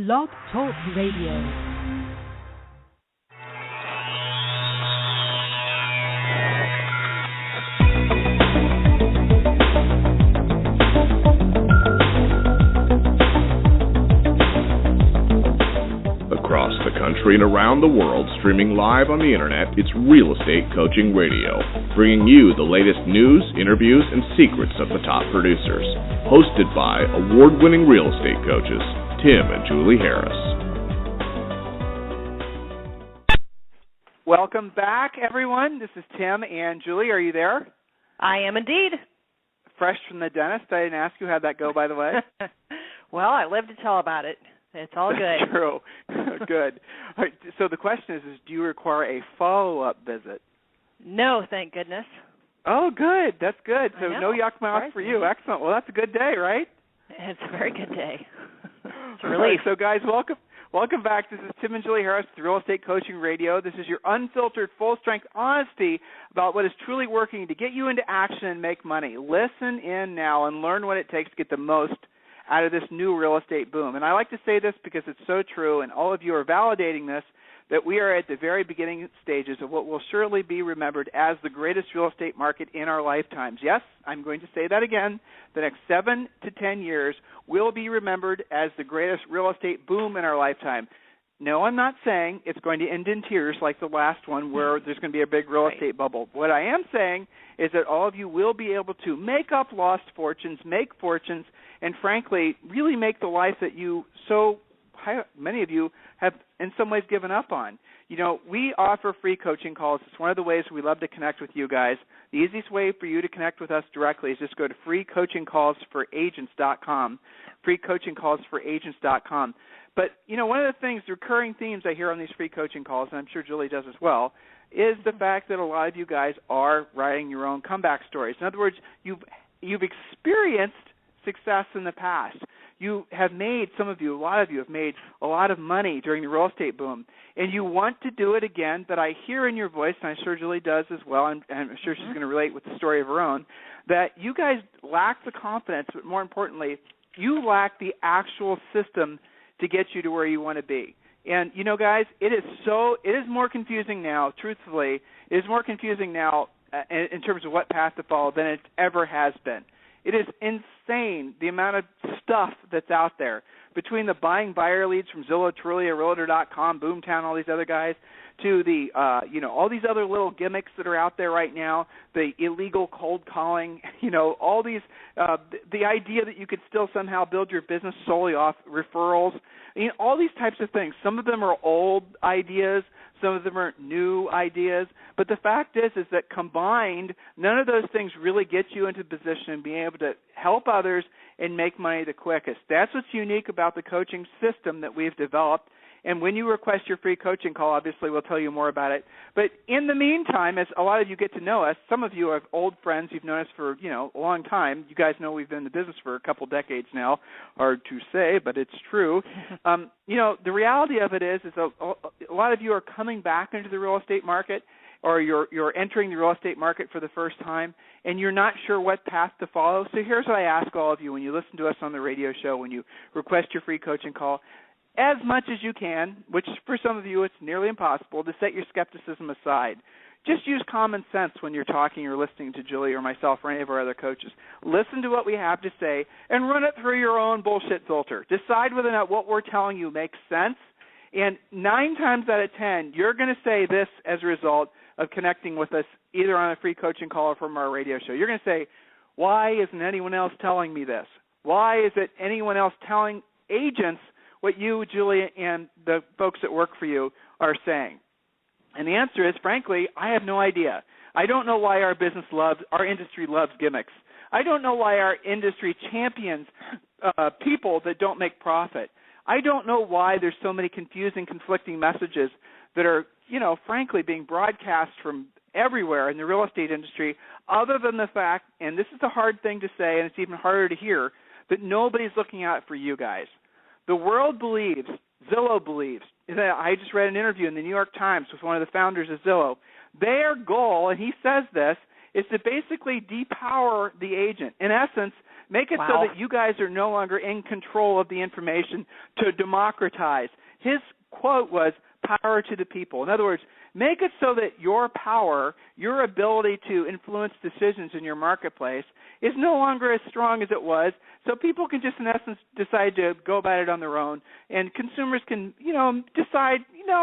Blog Talk Radio. Across the country and around the world, streaming live on the internet, it's Real Estate Coaching Radio, bringing you the latest news, interviews, and secrets of the top producers. Hosted by award-winning real estate coaches, Tim and Julie Harris. Welcome back, everyone. This is Tim and Julie. Are you there? I am indeed. Fresh from the dentist. I didn't ask you how'd that go, by the way. Well, I live to tell about it. It's all good. That's true. Good. All right, so the question is, do you require a follow-up visit? No, thank goodness. Oh, good. That's good. So no yuck mouth Sorry. for you. Excellent. Well, that's a good day, right? It's a very good day. It's a relief. relief. So, guys, welcome back. This is Tim and Julie Harris with Real Estate Coaching Radio. This is your unfiltered, full-strength honesty about what is truly working to get you into action and make money. Listen in now and learn what it takes to get the most out of this new real estate boom. And I like to say this because it's so true, and all of you are validating this, that we are at the very beginning stages of what will surely be remembered as the greatest real estate market in our lifetimes. Yes, I'm going to say that again. The next 7 to 10 years will be remembered as the greatest real estate boom in our lifetime. No, I'm not saying it's going to end in tears like the last one where there's going to be a big real estate bubble. What I am saying is that all of you will be able to make up lost fortunes, make fortunes, and frankly, really make the life that many of you have in some ways given up on. You know, we offer free coaching calls. It's one of the ways we love to connect with you guys. The easiest way for you to connect with us directly is just go to freecoachingcallsforagents.com, freecoachingcallsforagents.com. But, you know, one of the things, the recurring themes I hear on these free coaching calls, and I'm sure Julie does as well, is the fact that a lot of you guys are writing your own comeback stories. In other words, you've experienced success in the past. You have made, a lot of you have made a lot of money during the real estate boom, and you want to do it again, but I hear in your voice, and I'm sure Julie does as well, and I'm sure she's going to relate with the story of her own, that you guys lack the confidence, but more importantly, you lack the actual system to get you to where you want to be. And, you know, guys, it is more confusing now, truthfully, it is more confusing now in terms of what path to follow than it ever has been. It is insane the amount of stuff that's out there, between the buying buyer leads from Zillow, Trulia, Realtor.com, Boomtown, all these other guys, to the all these other little gimmicks that are out there right now, the illegal cold calling, all these the idea that you could still somehow build your business solely off referrals, all these types of things. Some of them are old ideas, some of them are new ideas, but the fact is that combined, none of those things really get you into position and being able to help others and make money the quickest. That's what's unique about the coaching system that we've developed. And when you request your free coaching call, obviously we'll tell you more about it. But in the meantime, as a lot of you get to know us, some of you are old friends. You've known us for, a long time. You guys know we've been in the business for a couple decades now. Hard to say, but it's true. The reality of it is a lot of you are coming back into the real estate market, or you're entering the real estate market for the first time, and you're not sure what path to follow. So here's what I ask all of you when you listen to us on the radio show, when you request your free coaching call. As much as you can, which for some of you it's nearly impossible, to set your skepticism aside. Just use common sense when you're talking or listening to Julie or myself or any of our other coaches. Listen to what we have to say and run it through your own bullshit filter. Decide whether or not what we're telling you makes sense. And 9 times out of 10, you're going to say this as a result of connecting with us either on a free coaching call or from our radio show. You're going to say, why isn't anyone else telling me this? Why is it anyone else telling agents what you, Julie, and the folks that work for you are saying? And the answer is, frankly, I have no idea. I don't know why our industry loves gimmicks. I don't know why our industry champions people that don't make profit. I don't know why there's so many confusing, conflicting messages that are, frankly, being broadcast from everywhere in the real estate industry, other than the fact, and this is a hard thing to say, and it's even harder to hear, that nobody's looking out for you guys. The world believes, Zillow believes, I just read an interview in the New York Times with one of the founders of Zillow. Their goal, and he says this, is to basically depower the agent. In essence, Make it so that you guys are no longer in control of the information, to democratize. His quote was, power to the people. In other words, make it so that your power, your ability to influence decisions in your marketplace is no longer as strong as it was, so people can just, in essence, decide to go about it on their own, and consumers can, decide,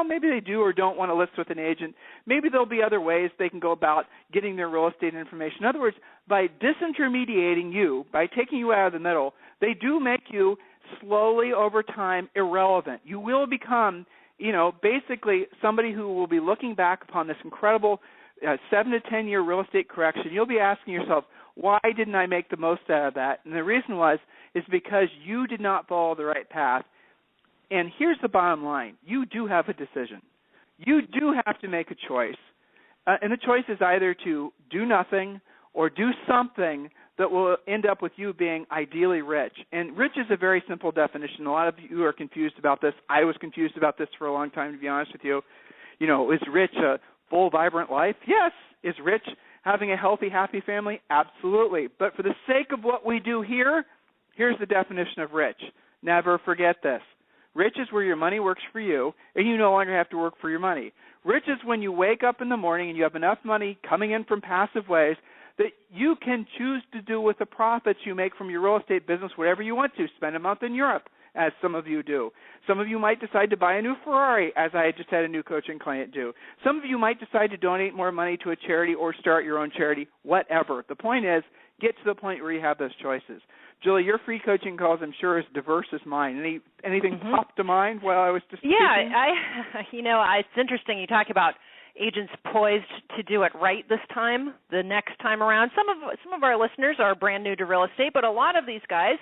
maybe they do or don't want to list with an agent. Maybe there'll be other ways they can go about getting their real estate information. In other words, by disintermediating you, by taking you out of the middle, they do make you slowly over time irrelevant. You will become, basically somebody who will be looking back upon this incredible 7 to 10 year real estate correction. You'll be asking yourself, why didn't I make the most out of that? And the reason is because you did not follow the right path. And here's the bottom line. You do have a decision. You do have to make a choice. And the choice is either to do nothing or do something that will end up with you being ideally rich. And rich is a very simple definition. A lot of you are confused about this. I was confused about this for a long time, to be honest with you. Is rich a full, vibrant life? Yes. Is rich having a healthy, happy family? Absolutely. But for the sake of what we do here, here's the definition of rich. Never forget this. Rich is where your money works for you, and you no longer have to work for your money. Rich is when you wake up in the morning and you have enough money coming in from passive ways that you can choose to do with the profits you make from your real estate business whatever you want to. Spend a month in Europe, as some of you do. Some of you might decide to buy a new Ferrari, as I just had a new coaching client do. Some of you might decide to donate more money to a charity or start your own charity, whatever. The point is, get to the point where you have those choices. Julie, your free coaching calls, I'm sure, is diverse as mine. Anything pop to mind while I was just speaking? It's interesting you talk about agents poised to do it right this time, the next time around. Some of our listeners are brand new to real estate, but a lot of these guys,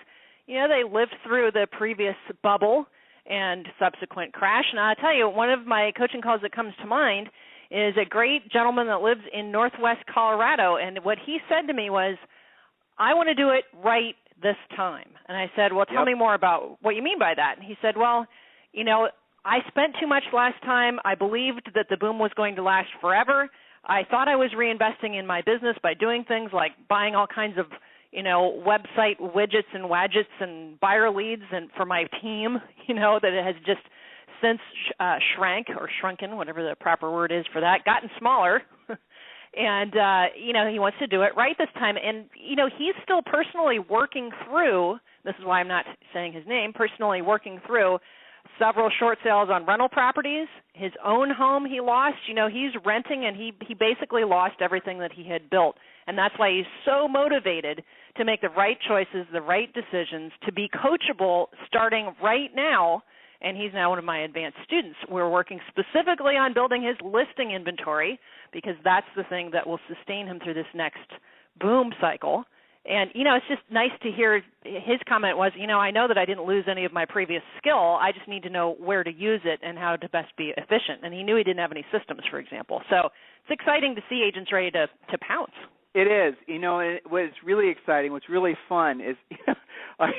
they lived through the previous bubble and subsequent crash. And I'll tell you, one of my coaching calls that comes to mind is a great gentleman that lives in Northwest Colorado, and what he said to me was, I want to do it right this time. And I said, well, tell me more about what you mean by that. And he said, well, I spent too much last time. I believed that the boom was going to last forever. I thought I was reinvesting in my business by doing things like buying all kinds of, website widgets and wadgets and buyer leads and for my team, that it has just since shrank or shrunken, whatever the proper word is for that, gotten smaller. And, he wants to do it right this time. And, he's still personally working through, this is why I'm not saying his name, personally working through several short sales on rental properties. His own home he lost. He's renting, and he basically lost everything that he had built. And that's why he's so motivated to make the right choices, the right decisions, to be coachable starting right now. And he's now one of my advanced students. We're working specifically on building his listing inventory because that's the thing that will sustain him through this next boom cycle. And, it's just nice to hear his comment was, I know that I didn't lose any of my previous skill. I just need to know where to use it and how to best be efficient. And he knew he didn't have any systems, for example. So it's exciting to see agents ready to pounce. It is. What's really exciting, what's really fun is I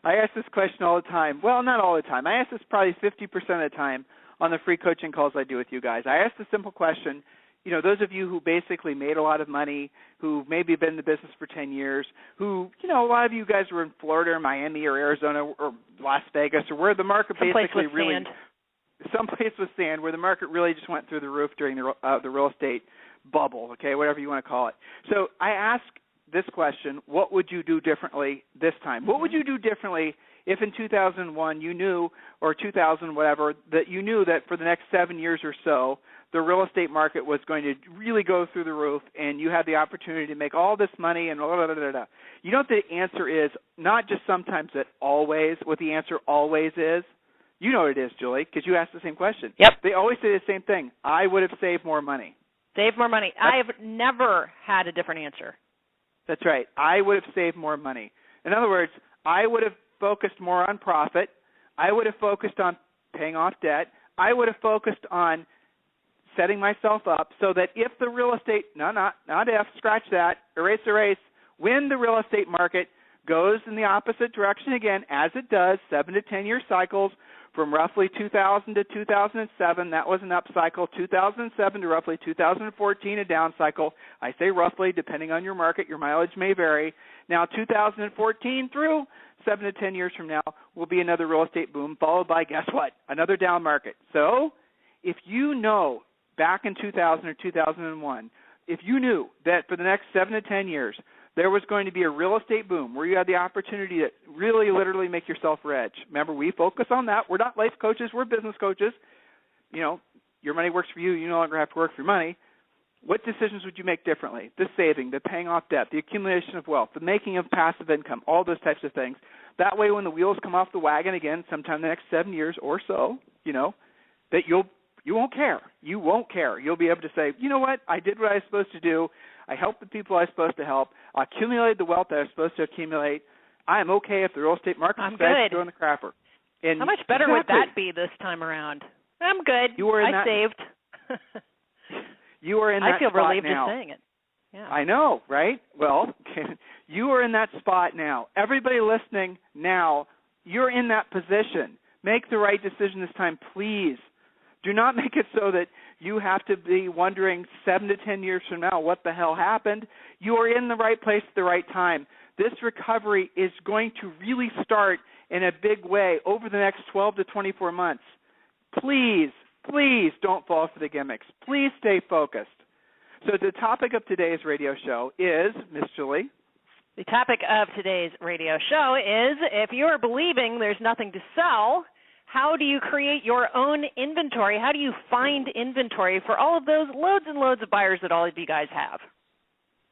ask this question all the time. Well, not all the time. I ask this probably 50% of the time on the free coaching calls I do with you guys. I ask the simple question, those of you who basically made a lot of money, who maybe been in the business for 10 years, who, a lot of you guys were in Florida or Miami or Arizona or Las Vegas or where the market basically really – someplace with sand where the market really just went through the roof during the real estate bubble, okay, whatever you want to call it. So I ask this question, what would you do differently this time? What would you do differently if in 2001 you knew, or 2000 whatever, that you knew that for the next 7 years or so the real estate market was going to really go through the roof and you had the opportunity to make all this money and blah, blah, blah, blah, blah. You know what the answer is? Not just sometimes, but always. What the answer always is? You know what it is, Julie, because you asked the same question. Yep. They always say the same thing. I would have saved more money. Save more money. I have never had a different answer. That's right. I would have saved more money. In other words, I would have focused more on profit. I would have focused on paying off debt. I would have focused on setting myself up so that if the real estate, not if, scratch that, erase, when the real estate market goes in the opposite direction again, as it does, 7 to 10 year cycles. From roughly 2000 to 2007, that was an up cycle. 2007 to roughly 2014, a down cycle. I say roughly, depending on your market, your mileage may vary. Now, 2014 through 7 to 10 years from now will be another real estate boom, followed by, guess what, another down market. So if you know back in 2000 or 2001, if you knew that for the next 7 to 10 years, there was going to be a real estate boom where you had the opportunity to really literally make yourself rich. Remember, we focus on that. We're not life coaches. We're business coaches. You know, your money works for you. You no longer have to work for your money. What decisions would you make differently? The saving, the paying off debt, the accumulation of wealth, the making of passive income, all those types of things. That way when the wheels come off the wagon again sometime in the next 7 years or so, you know, that you won't care. You won't care. You'll be able to say, you know what, I did what I was supposed to do. I helped the people I was supposed to help. I accumulated the wealth that I was supposed to accumulate. I am okay if the real estate market decides to throw in the crapper. And how much better would that be this time around? I'm good. I saved. You are in that spot now. I feel relieved just saying it. Yeah. I know, right? Well, you are in that spot now. Everybody listening now, you're in that position. Make the right decision this time, please. Do not make it so that you have to be wondering 7 to 10 years from now what the hell happened. You are in the right place at the right time. This recovery is going to really start in a big way over the next 12 to 24 months. Please don't fall for the gimmicks. Please stay focused. So the topic of today's radio show is, Miss Julie? The topic of today's radio show is, if you're believing there's nothing to sell, how do you create your own inventory? How do you find inventory for all of those loads and loads of buyers that all of you guys have?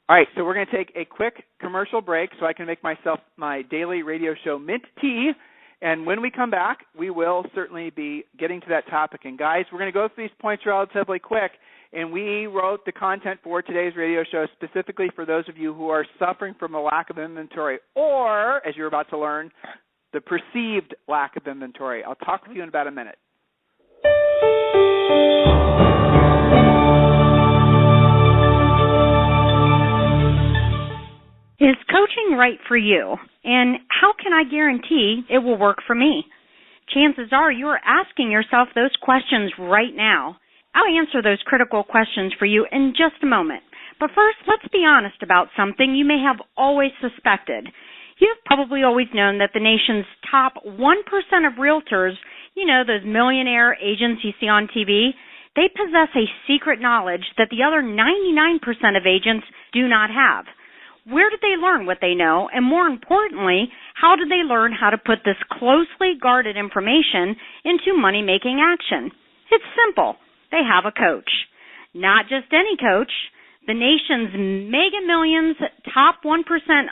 All right, so we're going to take a quick commercial break so I can make myself my daily radio show mint tea. And when we come back, we will certainly be getting to that topic. And, guys, we're going to go through these points relatively quick. And we wrote the content for today's radio show specifically for those of you who are suffering from a lack of inventory or, as you're about to learn, the perceived lack of inventory. I'll talk with you in about a minute. Is coaching right for you? And how can I guarantee it will work for me? Chances are you are asking yourself those questions right now. I'll answer those critical questions for you in just a moment. But first, let's be honest about something you may have always suspected. You've probably always known that the nation's top 1% of realtors, you know, those millionaire agents you see on TV, they possess a secret knowledge that the other 99% of agents do not have. Where did they learn what they know? And more importantly, how did they learn how to put this closely guarded information into money-making action? It's simple. They have a coach. Not just any coach. The nation's mega millions, top 1%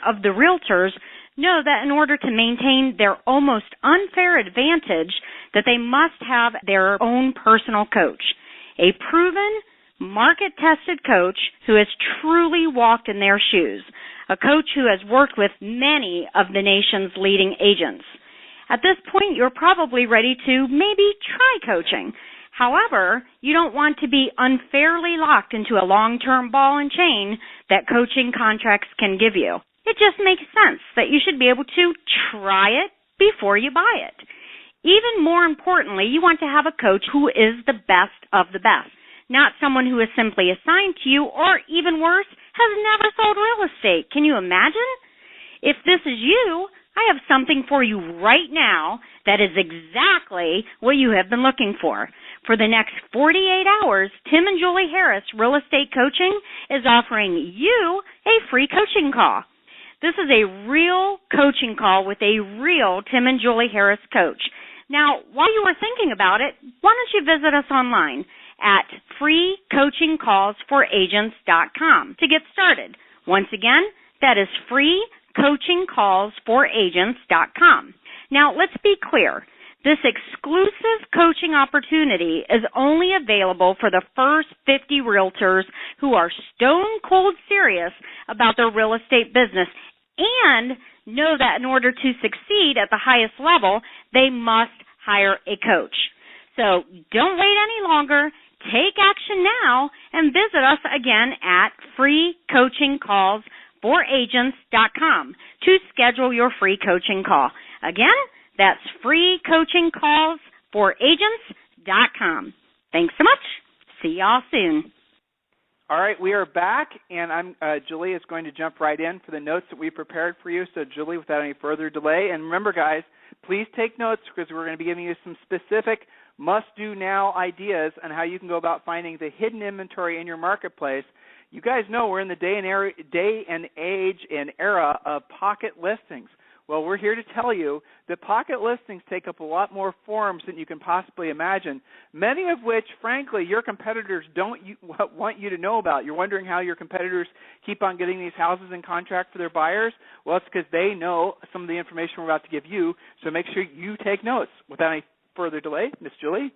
of the realtors know that in order to maintain their almost unfair advantage, that they must have their own personal coach. A proven, market-tested coach who has truly walked in their shoes. A coach who has worked with many of the nation's leading agents. At this point, you're probably ready to maybe try coaching. However, you don't want to be unfairly locked into a long-term ball and chain that coaching contracts can give you. It just makes sense that you should be able to try it before you buy it. Even more importantly, you want to have a coach who is the best of the best, not someone who is simply assigned to you or, even worse, has never sold real estate. Can you imagine? If this is you, I have something for you right now that is exactly what you have been looking for. For the next 48 hours, Tim and Julie Harris Real Estate Coaching is offering you a free coaching call. This is a real coaching call with a real Tim and Julie Harris coach. Now, while you are thinking about it, why don't you visit us online at freecoachingcallsforagents.com to get started. Once again, that is freecoachingcallsforagents.com. Now, let's be clear. This exclusive coaching opportunity is only available for the first 50 realtors who are stone cold serious about their real estate business and know that in order to succeed at the highest level, they must hire a coach. So don't wait any longer. Take action now and visit us again at freecoachingcallsforagents.com. fluff-free.com to schedule your free coaching call. Again, that's freecoachingcallsforagents.com. Thanks so much. See y'all soon. All right, we are back, and Julie is going to jump right in for the notes that we prepared for you. So, Julie, without any further delay, and remember, guys, please take notes because we're going to be giving you some specific must-do-now ideas on how you can go about finding the hidden inventory in your marketplace. You guys know we're in the day and age and era of pocket listings. Well, we're here to tell you that pocket listings take up a lot more forms than you can possibly imagine, many of which, frankly, your competitors don't want you to know about. You're wondering how your competitors keep on getting these houses in contract for their buyers? Well, it's because they know some of the information we're about to give you, so make sure you take notes. Without any further delay, Miss Julie?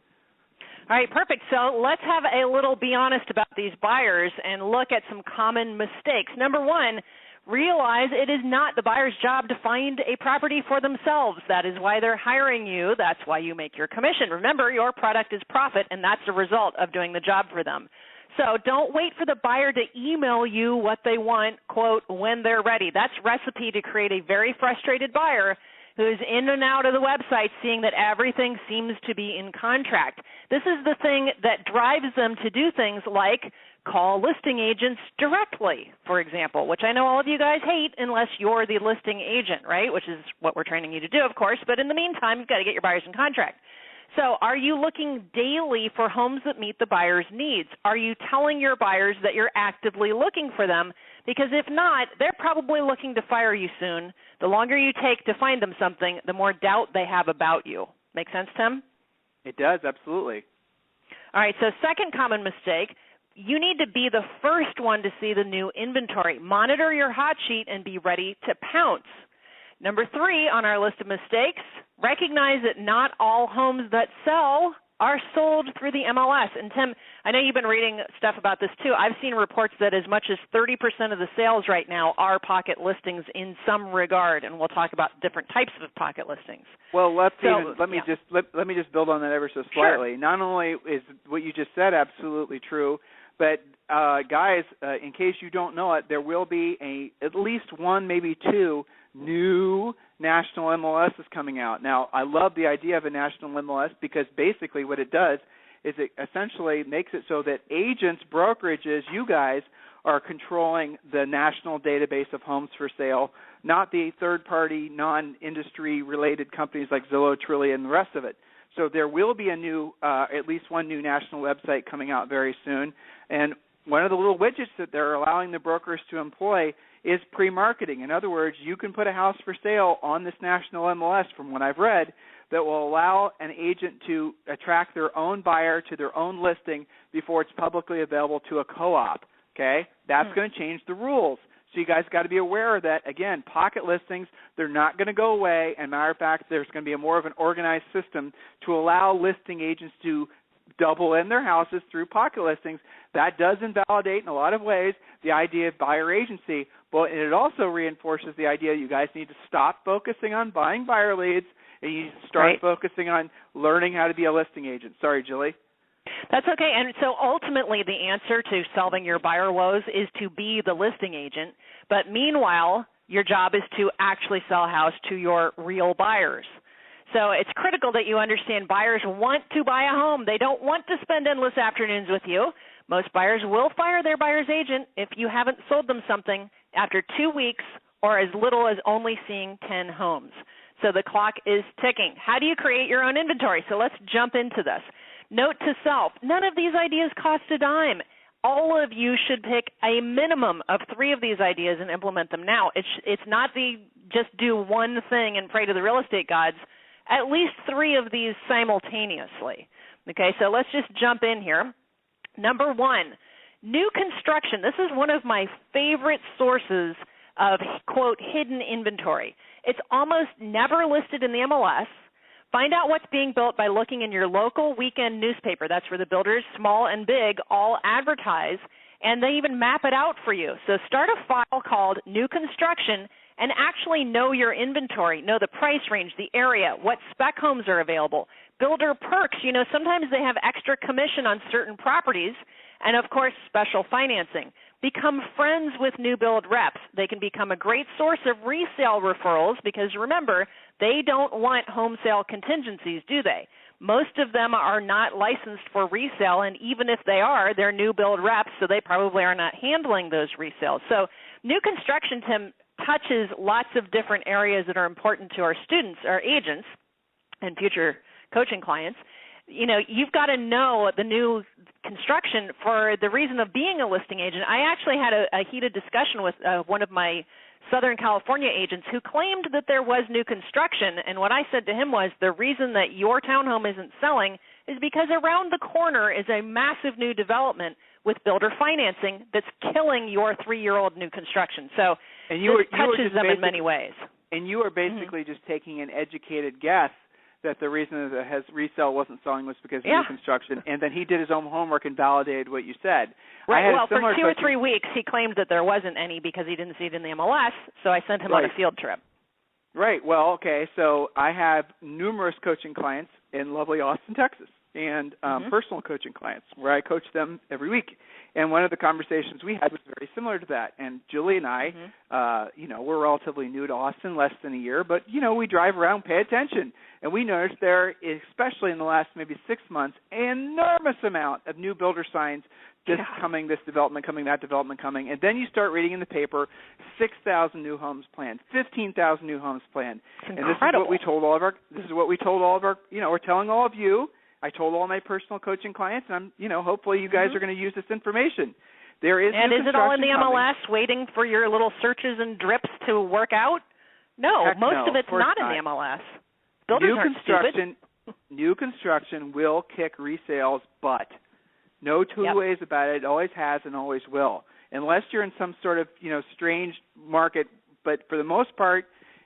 All right, perfect. So let's have a little be honest about these buyers and look at some common mistakes. Number one, realize it is not the buyer's job to find a property for themselves. That is why they're hiring you. That's why you make your commission. Remember, your product is profit, and that's the result of doing the job for them. So don't wait for the buyer to email you what they want, quote, when they're ready. That's recipe to create a very frustrated buyer who is in and out of the website seeing that everything seems to be in contract. This is the thing that drives them to do things like call listing agents directly, for example, which I know all of you guys hate unless you're the listing agent, right, which is what we're training you to do, of course. But in the meantime, you've got to get your buyers in contract. So are you looking daily for homes that meet the buyer's needs? Are you telling your buyers that you're actively looking for them? Because if not, they're probably looking to fire you soon. The longer you take to find them something, the more doubt they have about you. Make sense, Tim? It does, absolutely. All right, so second common mistake, you need to be the first one to see the new inventory. Monitor your hot sheet and be ready to pounce. Number three on our list of mistakes, recognize that not all homes that sell are sold through the MLS. And Tim, I know you've been reading stuff about this too. I've seen reports that as much as 30% of the sales right now are pocket listings in some regard, and we'll talk about different types of pocket listings. Well, let me just build on that ever so slightly. Sure. Not only is what you just said absolutely true, but guys, in case you don't know it, there will be at least one, maybe two new national MLSs coming out. Now, I love the idea of a national MLS because basically what it does is it essentially makes it so that agents, brokerages, you guys are controlling the national database of homes for sale, not the third-party, non-industry related companies like Zillow, Trillia, and the rest of it. So there will be at least one new national website coming out very soon. And one of the little widgets that they're allowing the brokers to employ is pre-marketing. In other words, you can put a house for sale on this national MLS, from what I've read, that will allow an agent to attract their own buyer to their own listing before it's publicly available to a co-op. Okay? That's going to change the rules. So you guys got to be aware of that. Again, pocket listings, they're not going to go away. And matter of fact, there's going to be more of an organized system to allow listing agents to double in their houses through pocket listings. That does invalidate in a lot of ways the idea of buyer agency, but it also reinforces the idea that you guys need to stop focusing on buying buyer leads and you start focusing on learning how to be a listing agent. Sorry, Julie. That's okay. And so ultimately the answer to solving your buyer woes is to be the listing agent. But meanwhile, your job is to actually sell a house to your real buyers. So it's critical that you understand buyers want to buy a home. They don't want to spend endless afternoons with you. Most buyers will fire their buyer's agent if you haven't sold them something after 2 weeks or as little as only seeing 10 homes. So the clock is ticking. How do you create your own inventory? So let's jump into this. Note to self, none of these ideas cost a dime. All of you should pick a minimum of 3 of these ideas and implement them now. It's not the just do one thing and pray to the real estate gods. At least 3 of these simultaneously. Okay, so let's just jump in here. Number 1, new construction. This is one of my favorite sources of, quote, hidden inventory. It's almost never listed in the MLS. Find out what's being built by looking in your local weekend newspaper. That's where the builders, small and big, all advertise, and they even map it out for you. So start a file called New Construction and actually know your inventory, know the price range, the area, what spec homes are available. Builder perks, sometimes they have extra commission on certain properties, and, of course, special financing. become friends with new build reps. They can become a great source of resale referrals because, remember, they don't want home sale contingencies, do they? Most of them are not licensed for resale, and even if they are, they're new build reps, so they probably are not handling those resales. So new construction, Tim, touches lots of different areas that are important to our students, our agents, and future coaching clients. You know, you've got to know the new construction for the reason of being a listing agent. I actually had a heated discussion with one of my Southern California agents who claimed that there was new construction, and what I said to him was the reason that your townhome isn't selling is because around the corner is a massive new development with builder financing that's killing your 3-year-old new construction. So this touches them in many ways. And you are basically just taking an educated guess that the reason that his resale wasn't selling was because of new construction, and then he did his own homework and validated what you said. Right. Well, for 2 or 3 weeks, he claimed that there wasn't any because he didn't see it in the MLS, so I sent him on a field trip. Right. Well, okay, so I have numerous coaching clients in lovely Austin, Texas, and personal coaching clients where I coach them every week. And one of the conversations we had was very similar to that. And Julie and I, we're relatively new to Austin, less than a year, but, we drive around, pay attention. And we noticed there, especially in the last maybe 6 months, an enormous amount of new builder signs, coming, this development coming, that development coming. And then you start reading in the paper, 6,000 new homes planned, 15,000 new homes planned. And this is what we told all of our, we're telling all of you. I told all my personal coaching clients, and hopefully you guys are going to use this information. There is and is it all in the MLS waiting for your little searches and drips to work out? No, most of it's not in the MLS. Builders aren't stupid. New construction will kick resales butt. No two ways about it. It always has and always will. Unless you're in some sort of, strange market. But for the most part,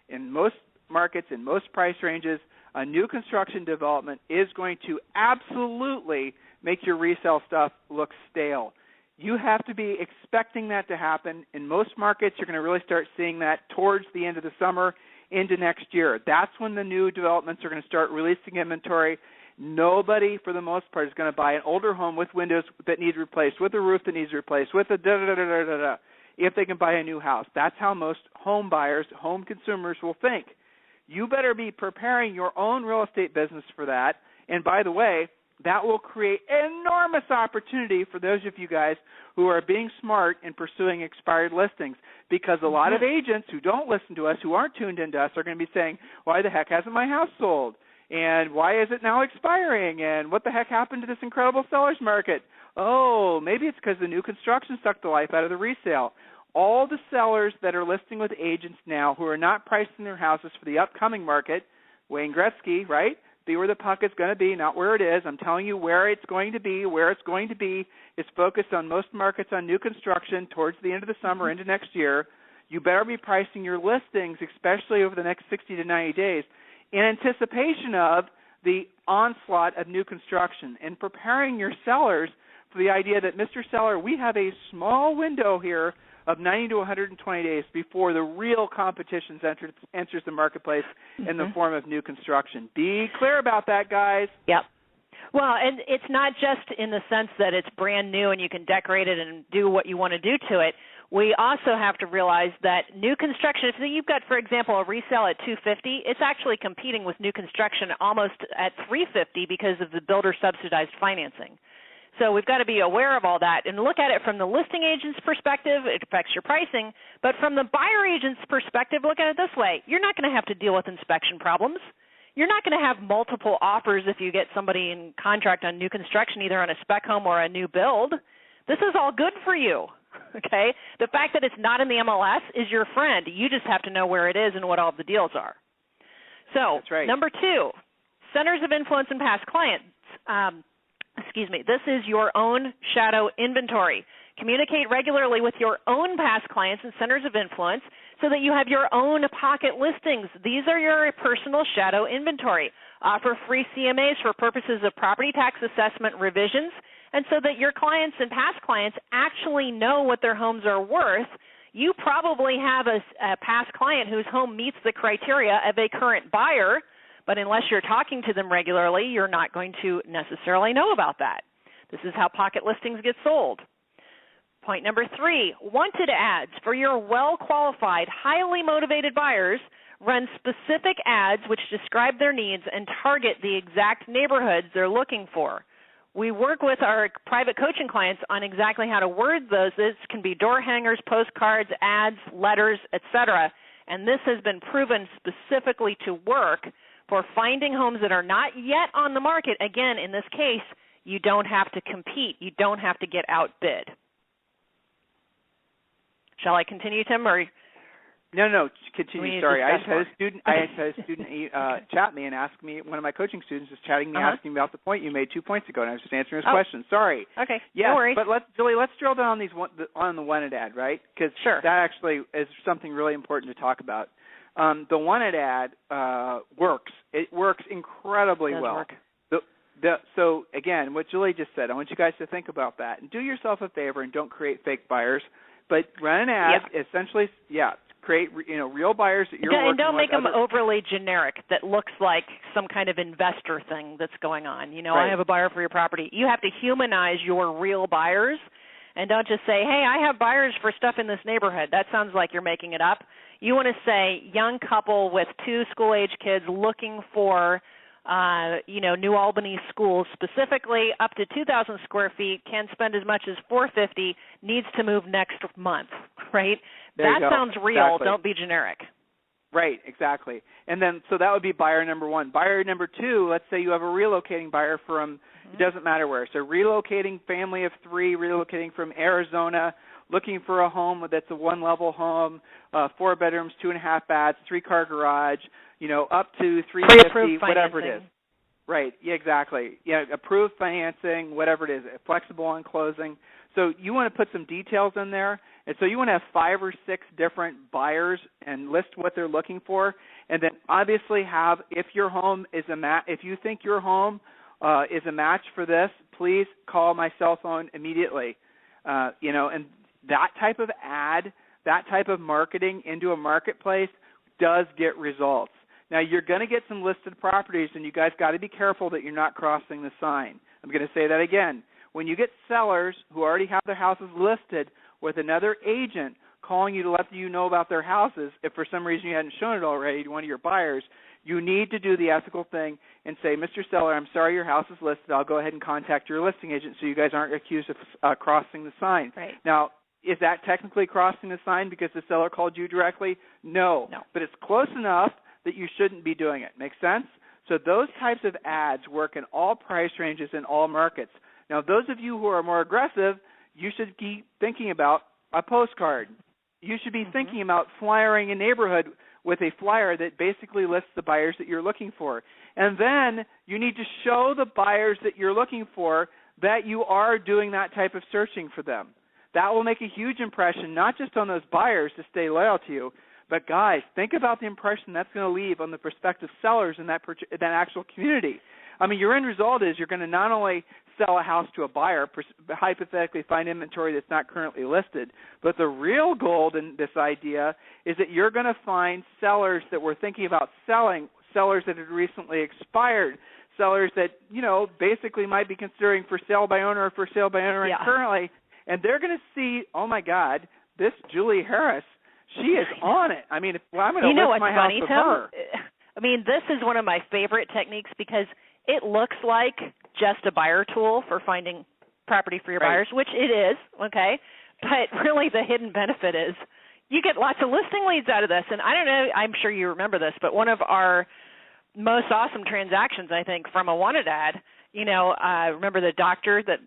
in most markets, in most price ranges, a new construction development is going to absolutely make your resale stuff look stale. You have to be expecting that to happen. In most markets, you're going to really start seeing that towards the end of the summer into next year. That's when the new developments are going to start releasing inventory. Nobody, for the most part, is going to buy an older home with windows that need replaced, with a roof that needs replaced, with a da-da-da-da-da-da, if they can buy a new house. That's how most home buyers, home consumers will think. You better be preparing your own real estate business for that. And by the way, that will create enormous opportunity for those of you guys who are being smart in pursuing expired listings, because a lot of agents who don't listen to us, who aren't tuned into us, are going to be saying, why the heck hasn't my house sold? And why is it now expiring? And what the heck happened to this incredible seller's market? Oh, maybe it's because the new construction sucked the life out of the resale. All the sellers that are listing with agents now who are not pricing their houses for the upcoming market, Wayne Gretzky, right? Be where the puck is going to be, not where it is. I'm telling you where it's going to be. Where it's going to be is focused on most markets on new construction towards the end of the summer into next year. You better be pricing your listings, especially over the next 60 to 90 days, in anticipation of the onslaught of new construction and preparing your sellers for the idea that, Mr. Seller, we have a small window here of 90 to 120 days before the real competition enters the marketplace in the form of new construction. Be clear about that, guys. Yep. Well, and it's not just in the sense that it's brand new and you can decorate it and do what you want to do to it. We also have to realize that new construction, if you've got, for example, a resale at $250, it's actually competing with new construction almost at $350 because of the builder subsidized financing. So we've got to be aware of all that and look at it from the listing agent's perspective. It affects your pricing. But from the buyer agent's perspective, look at it this way. You're not going to have to deal with inspection problems. You're not going to have multiple offers if you get somebody in contract on new construction, either on a spec home or a new build. This is all good for you, okay? The fact that it's not in the MLS is your friend. You just have to know where it is and what all the deals are. So, that's right. Number 2, centers of influence and past clients. This is your own shadow inventory. Communicate regularly with your own past clients and centers of influence so that you have your own pocket listings. These are your personal shadow inventory. Offer free CMAs for purposes of property tax assessment revisions, and so that your clients and past clients actually know what their homes are worth. You probably have a past client whose home meets the criteria of a current buyer, but unless you're talking to them regularly, you're not going to necessarily know about that. This is how pocket listings get sold. Point number 3, wanted ads for your well-qualified, highly motivated buyers. Run specific ads which describe their needs and target the exact neighborhoods they're looking for. We work with our private coaching clients on exactly how to word those. This can be door hangers, postcards, ads, letters, etc. And this has been proven specifically to work for finding homes that are not yet on the market. Again, in this case, you don't have to compete. You don't have to get outbid. Shall I continue, Tim? Or No, continue. Sorry, I had a student chat me and ask me. One of my coaching students is chatting me, asking me about the point you made 2 points ago, and I was just answering his question. Sorry. Okay. Yeah, no worries. But let's drill down on the wanted ad, right? Because that actually is something really important to talk about. The wanted ad works. It works incredibly well. So again, what Julie just said, I want you guys to think about that and do yourself a favor and don't create fake buyers, but run an ad. Essentially, create real buyers that you're working with. And don't make them overly generic that looks like some kind of investor thing that's going on. I have a buyer for your property. You have to humanize your real buyers, and don't just say, hey, I have buyers for stuff in this neighborhood. That sounds like you're making it up. You want to say young couple with 2 school-age kids looking for New Albany schools, specifically up to 2,000 square feet, can spend as much as $450, needs to move next month, right? That sounds real. Exactly. Don't be generic. Right, exactly. And then, so that would be buyer number 1. Buyer number 2, let's say you have a relocating buyer from, it doesn't matter where. So relocating family of 3, relocating from Arizona, looking for a home that's a 1-level home, 4 bedrooms, 2.5 baths, 3-car garage, up to $350, whatever it is. Right. Yeah, exactly. Yeah, approved financing, whatever it is, flexible on closing. So you want to put some details in there, and so you want to have 5 or 6 different buyers and list what they're looking for, and then obviously have, if your home is if you think your home is a match for this, please call my cell phone immediately. And that type of ad, that type of marketing into a marketplace does get results. Now, you're going to get some listed properties, and you guys got to be careful that you're not crossing the sign. I'm going to say that again. When you get sellers who already have their houses listed with another agent calling you to let you know about their houses, if for some reason you hadn't shown it already to one of your buyers, you need to do the ethical thing and say, Mr. Seller, I'm sorry your house is listed. I'll go ahead and contact your listing agent so you guys aren't accused of crossing the sign. Right. Now, is that technically crossing the sign because the seller called you directly? No. But it's close enough that you shouldn't be doing it. Make sense? So those types of ads work in all price ranges in all markets. Now, those of you who are more aggressive, you should be thinking about a postcard. You should be thinking about flyering a neighborhood with a flyer that basically lists the buyers that you're looking for. And then you need to show the buyers that you're looking for that you are doing that type of searching for them. That will make a huge impression, not just on those buyers to stay loyal to you, but guys, think about the impression that's going to leave on the prospective sellers in that actual community. I mean, your end result is you're going to not only sell a house to a buyer, hypothetically find inventory that's not currently listed, but the real gold in this idea is that you're going to find sellers that were thinking about selling, sellers that had recently expired, sellers that, basically might be considering for sale by owner or for sale by owner currently, and they're going to see, oh, my God, this Julie Harris, she is on it. I mean, I'm going to list my house with her. I mean, this is one of my favorite techniques because it looks like just a buyer tool for finding property for your buyers, which it is, okay? But really the hidden benefit is you get lots of listing leads out of this. And I don't know, I'm sure you remember this, but one of our most awesome transactions, I think, from a wanted ad, remember the doctor that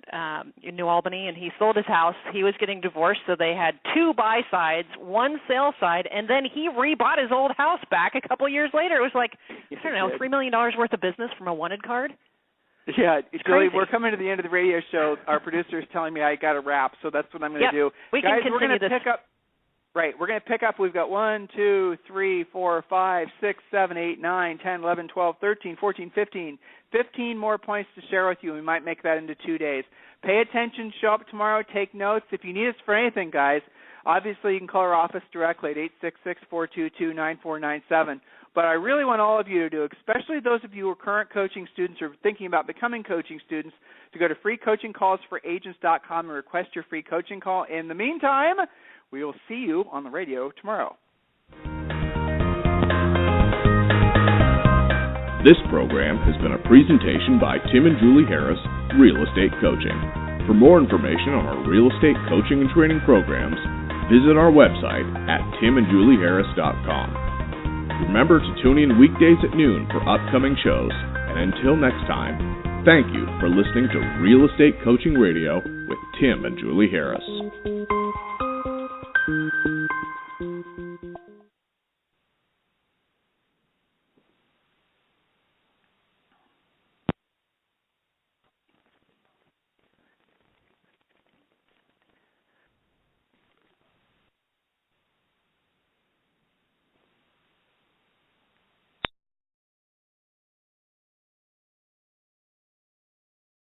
in New Albany, and he sold his house. He was getting divorced, so they had 2 buy sides, 1 sale side, and then he rebought his old house back a couple years later. It was like, $3 million worth of business from a wanted card. Yeah, Julie, we're coming to the end of the radio show. Our producer is telling me I got to wrap, so that's what I'm going to do. We Guys, can we're going to this. pick up. Right, we're going to pick up. We've got 1, 2, 3, 4, 5, 6, 7, 8, 9, 10, 11, 12, 13, 14, 15. 15 more points to share with you. We might make that into 2 days. Pay attention. Show up tomorrow. Take notes. If you need us for anything, guys, obviously you can call our office directly at 866-422-9497. But I really want all of you to do, especially those of you who are current coaching students or thinking about becoming coaching students, to go to freecoachingcallsforagents.com and request your free coaching call. In the meantime, we will see you on the radio tomorrow. This program has been a presentation by Tim and Julie Harris, Real Estate Coaching. For more information on our real estate coaching and training programs, visit our website at timandjulieharris.com. Remember to tune in weekdays at noon for upcoming shows. And until next time, thank you for listening to Real Estate Coaching Radio with Tim and Julie Harris.